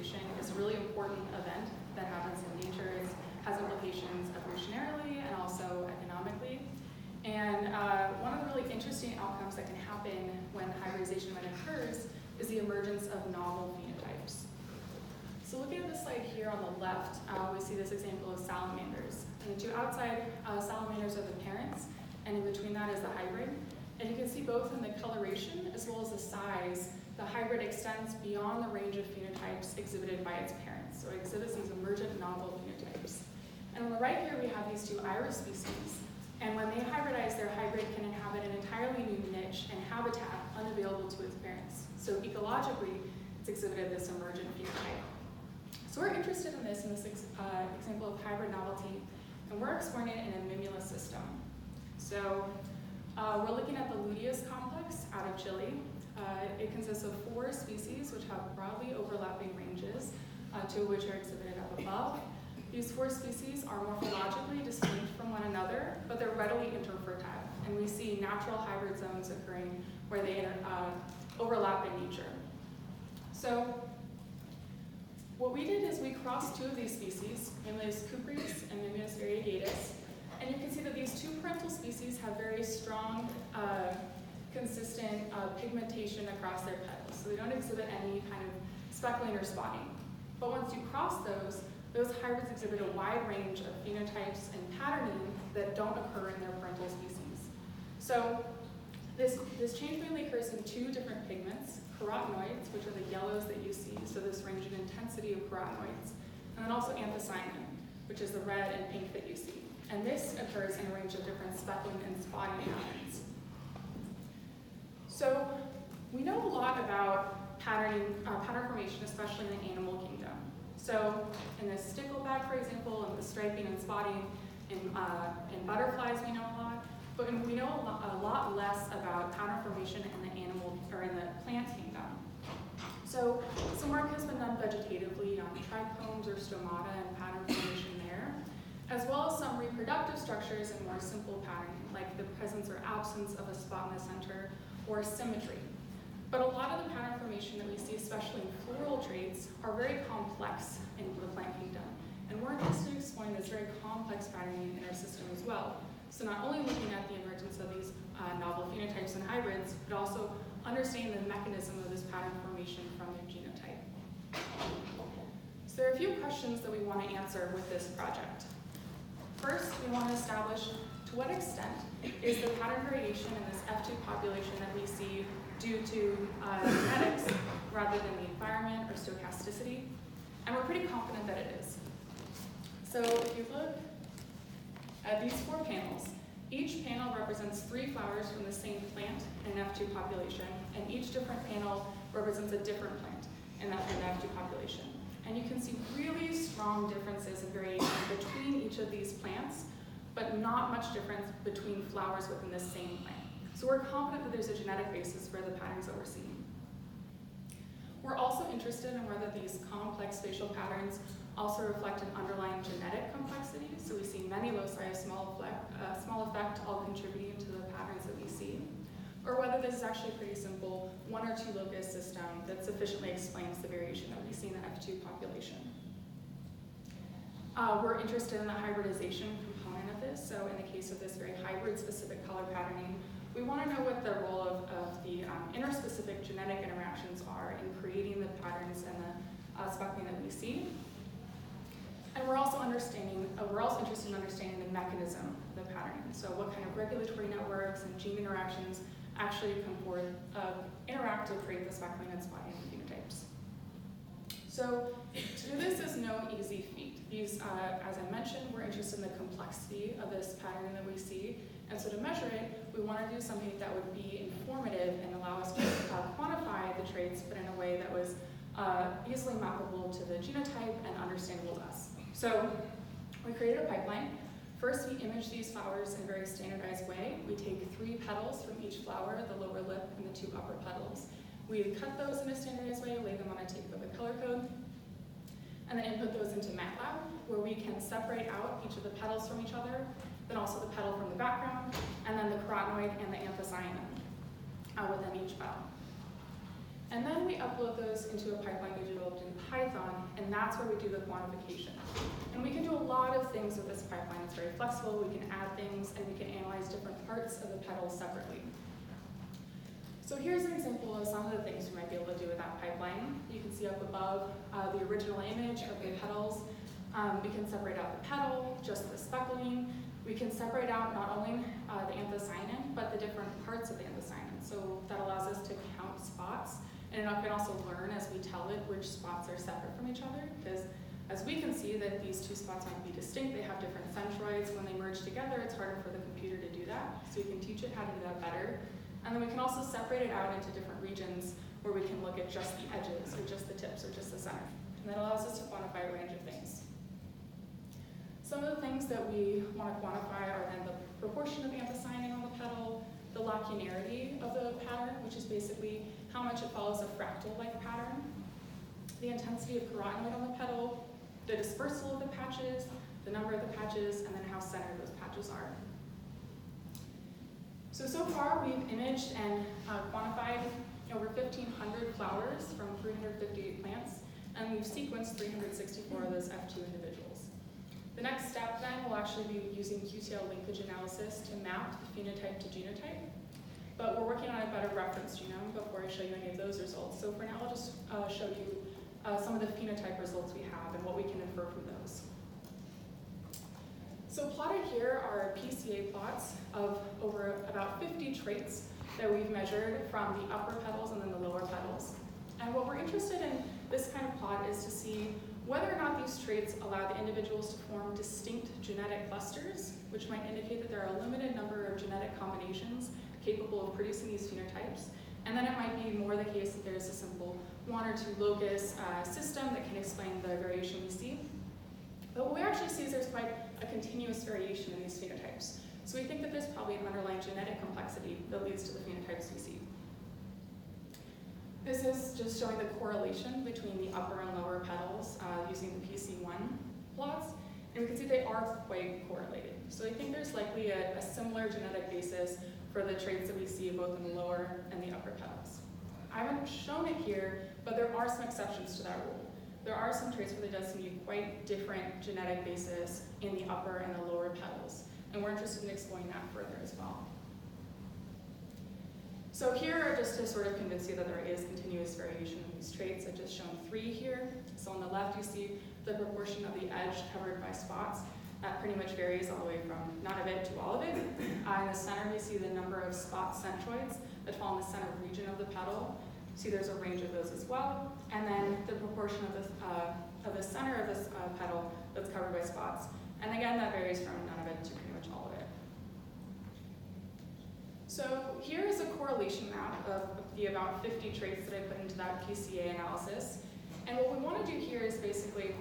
hybridization is a really important event that happens in nature. It has implications evolutionarily and also economically. And one of the really interesting outcomes that can happen when hybridization occurs is the emergence of novel phenotypes. So looking at this slide here on the left, we see this example of salamanders. And the two outside salamanders are the parents, and in between that is the hybrid. And you can see both in the coloration as well as the size, the hybrid extends beyond the range of phenotypes exhibited by its parents. So it exhibits these emergent novel phenotypes. And on the right here, we have these two iris species. And when they hybridize, their hybrid can inhabit an entirely new niche and habitat unavailable to its parents. So ecologically, it's exhibited this emergent phenotype. So we're interested in this example of hybrid novelty, and we're exploring it in a Mimulus system. So we're looking at the Schlutius complex out of Chile. It consists of 4 species which have broadly overlapping ranges, 2 of which are exhibited up above. These 4 species are morphologically distinct from one another, but they're readily interfertile, and we see natural hybrid zones occurring where they overlap in nature. So what we did is we crossed 2 of these species, Mimulus cupreus and Mimulus variegatus, and you can see that these 2 parental species have very strong, consistent pigmentation across their petals, so they don't exhibit any kind of speckling or spotting. But once you cross those hybrids exhibit a wide range of phenotypes and patterning that don't occur in their parental species. So this change mainly occurs in 2 different pigments, carotenoids, which are the yellows that you see, so this range in intensity of carotenoids, and then also anthocyanin, which is the red and pink that you see. And this occurs in a range of different speckling and spotting patterns. So we know a lot about pattern formation, especially in the animal kingdom. So in the stickleback, for example, and the striping and spotting in butterflies, we know a lot, but we know a lot less about pattern formation in the animal or in the plant kingdom. So some work has been done vegetatively on trichomes or stomata and pattern formation there, as well as some reproductive structures and more simple patterning, like the presence or absence of a spot in the center or symmetry. But a lot of the pattern formation that we see, especially in floral traits, are very complex in the plant kingdom. And we're interested in exploring this very complex patterning in our system as well. So not only looking at the emergence of these novel phenotypes and hybrids, but also understanding the mechanism of this pattern formation from their genotype. So there are a few questions that we want to answer with this project. First, we want to establish to what extent is the pattern variation in this F2 population that we see due to genetics rather than the environment or stochasticity, and we're pretty confident that it is. So if you look at these 4 panels, each panel represents 3 flowers from the same plant in an F2 population, and each different panel represents a different plant in that F2 population. And you can see really strong differences in variation between each of these plants, but not much difference between flowers within the same plant. So we're confident that there's a genetic basis for the patterns that we're seeing. We're also interested in whether these complex spatial patterns also reflect an underlying genetic complexity. So we see many loci of small effect all contributing to the patterns that we see, or whether this is actually a pretty simple 1 or 2 locus system that sufficiently explains the variation that we see in the F2 population. We're interested in the hybridization component of this. So in the case of this very hybrid-specific color patterning, we want to know what the role of the interspecific genetic interactions are in creating the patterns and the speckling that we see. And we're also interested in understanding the mechanism of the patterning. So what kind of regulatory networks and gene interactions actually come forth, interact to create the speckling and spotting phenotypes. So to do this is no easy feat. These, as I mentioned, we're interested in the complexity of this patterning that we see. And so to measure it, we want to do something that would be informative and allow us to quantify the traits, but in a way that was easily mappable to the genotype and understandable to us. So we created a pipeline. First, we image these flowers in a very standardized way. We take 3 petals from each flower, the lower lip and the 2 upper petals. We cut those in a standardized way, lay them on a tape with a color code, and then input those into MATLAB, where we can separate out each of the petals from each other, then also the petal from the background, and then the carotenoid and the anthocyanin within each petal. And then we upload those into a pipeline we developed in Python, and that's where we do the quantification. And we can do a lot of things with this pipeline. It's very flexible, we can add things, and we can analyze different parts of the petals separately. So here's an example of some of the things we might be able to do with that pipeline. You can see up above the original image of the petals. We can separate out the petal, just the speckling. We can separate out not only the anthocyanin, but the different parts of the anthocyanin. So that allows us to count spots. And it can also learn as we tell it which spots are separate from each other, because as we can see that these two spots might be distinct, they have different centroids. When they merge together, it's harder for the computer to do that. So you can teach it how to do that better. And then we can also separate it out into different regions where we can look at just the edges, or just the tips, or just the center. And that allows us to quantify a range of things. Some of the things that we want to quantify are then the proportion of anthocyanin on the petal, the lacunarity of the pattern, which is basically how much it follows a fractal-like pattern, the intensity of carotenoid on the petal, the dispersal of the patches, the number of the patches, and then how centered those patches are. So far we've imaged and quantified over 1,500 flowers from 358 plants, and we've sequenced 364 of those F2 individuals. The next step then will actually be using QTL linkage analysis to map the phenotype to genotype. But we're working on a better reference genome before I show you any of those results. So for now, I'll just show you some of the phenotype results we have and what we can infer from those. So plotted here are PCA plots of over about 50 traits that we've measured from the upper petals and then the lower petals. And what we're interested in this kind of plot is to see whether or not these traits allow the individuals to form distinct genetic clusters, which might indicate that there are a limited number of genetic combinations capable of producing these phenotypes. And then it might be more the case that there's a simple one or two locus system that can explain the variation we see. But what we actually see is there's quite a continuous variation in these phenotypes. So we think that there's probably an underlying genetic complexity that leads to the phenotypes we see. This is just showing the correlation between the upper and lower petals using the PC1 plots. And we can see they are quite correlated. So I think there's likely a similar genetic basis for the traits that we see both in the lower and the upper petals. I haven't shown it here, but there are some exceptions to that rule. There are some traits where there does seem to be quite different genetic basis in the upper and the lower petals. And we're interested in exploring that further as well. So here are just to sort of convince you that there is continuous variation in these traits. I've just shown 3 here. So on the left you see the proportion of the edge covered by spots. That pretty much varies all the way from none of it to all of it. In the center we see the number of spot centroids that fall in the center region of the petal. See there's a range of those as well. And then the proportion of the center of this petal that's covered by spots. And again, that varies from none of it to pretty much all of it. So here is a correlation map of the about 50 traits that I put into that PCA analysis. And what we want to do here is basically,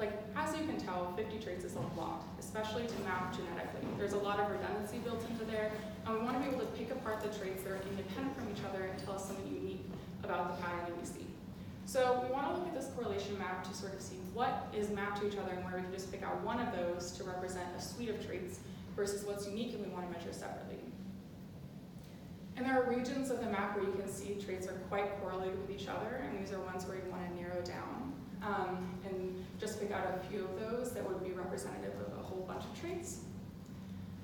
as you can tell, 50 traits is a lot, especially to map genetically. There's a lot of redundancy built into there, and we want to be able to pick apart the traits that are independent from each other and tell us something unique about the pattern that we see. So we want to look at this correlation map to sort of see what is mapped to each other and where we can just pick out one of those to represent a suite of traits versus what's unique and we want to measure separately. And there are regions of the map where you can see traits are quite correlated with each other, and these are ones where you want to narrow down and just pick out a few of those that would be representative of a whole bunch of traits.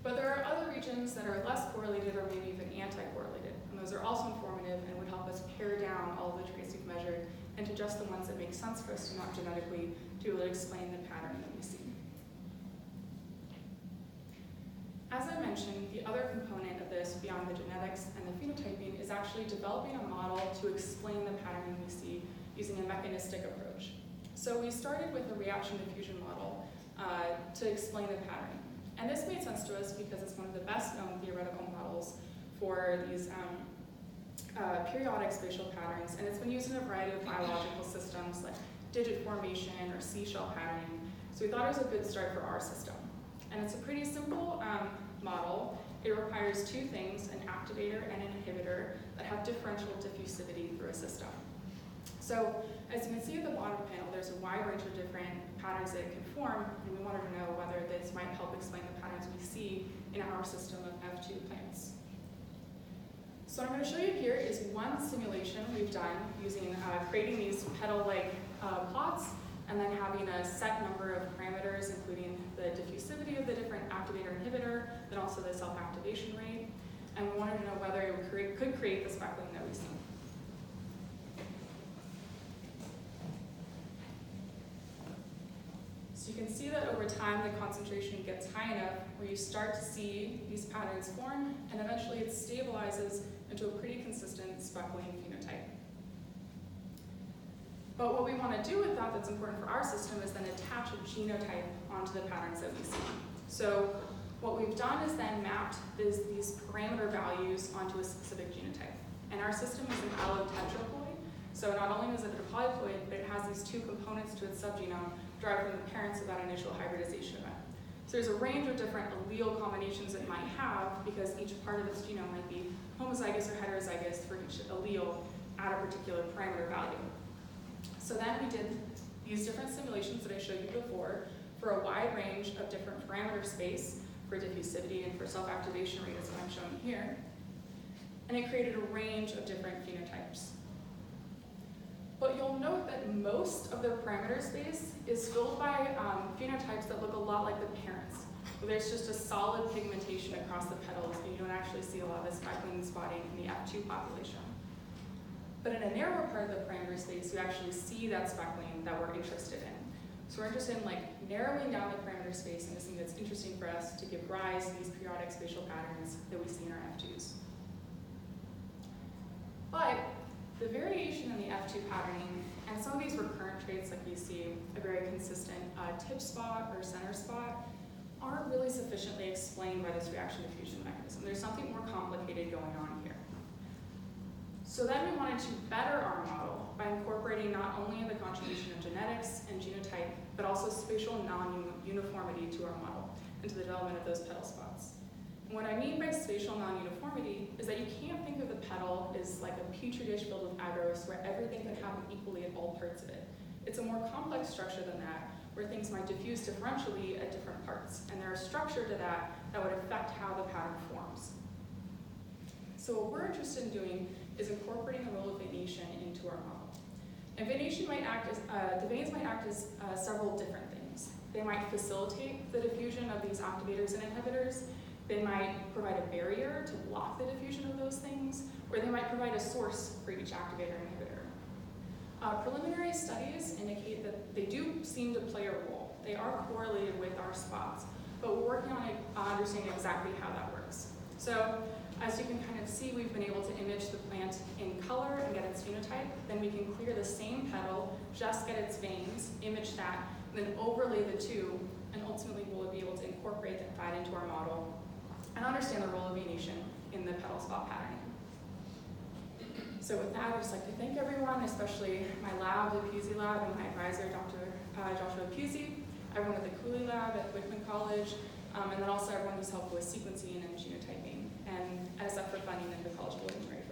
But there are other regions that are less correlated or maybe even anti-correlated, and those are also informative and would help us pare down all of the traits we've measured into just the ones that make sense for us to map genetically to be able to explain the pattern that we see. As I mentioned, the other component of this, beyond the genetics and the phenotyping, is actually developing a model to explain the pattern we see using a mechanistic approach. So we started with a reaction diffusion model to explain the pattern. And this made sense to us because it's one of the best known theoretical models for these periodic spatial patterns, and it's been used in a variety of biological systems like digit formation or seashell patterning. So we thought it was a good start for our system. And it's a pretty simple model. It requires 2 things, an activator and an inhibitor, that have differential diffusivity through a system. So as you can see at the bottom panel, there's a wide range of different patterns that it can form, and we wanted to know whether this might help explain the patterns we see in our system of F2 plants. So what I'm going to show you here is one simulation we've done using creating these petal-like plots and then having a set number of parameters, including the diffusivity of the different activator inhibitor, then also the self-activation rate. And we wanted to know whether it could create the speckling that we see. So you can see that over time the concentration gets high enough where you start to see these patterns form, and eventually it stabilizes into a pretty consistent speckling phenotype. But what we want to do with that that's important for our system is then attach a genotype onto the patterns that we see. So what we've done is then mapped these parameter values onto a specific genotype. And our system is an allotetraploid, so not only is it a polyploid, but it has these two components to its subgenome derived from the parents of that initial hybridization event. So there's a range of different allele combinations it might have because each part of its genome might be homozygous or heterozygous for each allele at a particular parameter value. So then we did these different simulations that I showed you before for a wide range of different parameter space for diffusivity and for self-activation rate, as I'm showing here. And it created a range of different phenotypes. But you'll note that most of the parameter space is filled by phenotypes that look a lot like the parents. Where there's just a solid pigmentation across the petals, and you don't actually see a lot of this speckling spotting in the F2 population. But in a narrower part of the parameter space, you actually see that speckling that we're interested in. So we're interested in narrowing down the parameter space into something that's interesting for us to give rise to these periodic spatial patterns that we see in our F2s. But the variation in the F2 patterning, and some of these recurrent traits like we see a very consistent tip spot or center spot, aren't really sufficiently explained by this reaction diffusion mechanism. There's something more complicated going on here. So then we wanted to better our model by incorporating not only the contribution of genetics and genotype, but also spatial non-uniformity to our model and to the development of those petal spots. And what I mean by spatial non-uniformity is that you can't think of the petal as like a petri dish filled with agarose where everything can happen equally at all parts of it. It's a more complex structure than that, where things might diffuse differentially at different parts, and there's a structure to that that would affect how the pattern forms. So what we're interested in doing is incorporating the role of venation into our model. And venation might act as, the veins might act as several different things. They might facilitate the diffusion of these activators and inhibitors. They might provide a barrier to block the diffusion of those things, or they might provide a source for each activator and inhibitor. Preliminary studies indicate that they do seem to play a role. They are correlated with our spots, but we're working on understanding exactly how that works. So as you can kind of see, we've been able to image the plant in color and get its phenotype. Then we can clear the same petal, just get its veins, image that, and then overlay the two, and ultimately we'll be able to incorporate that into our model and understand the role of venation in the petal spot patterning. So with that, I'd just like to thank everyone, especially my lab, the Puzey lab, and my advisor, Dr. Joshua Puzey, everyone at the Cooley lab at Whitman College, and then also everyone who's helped with sequencing and genotyping, and SF for funding and the College of Engineering.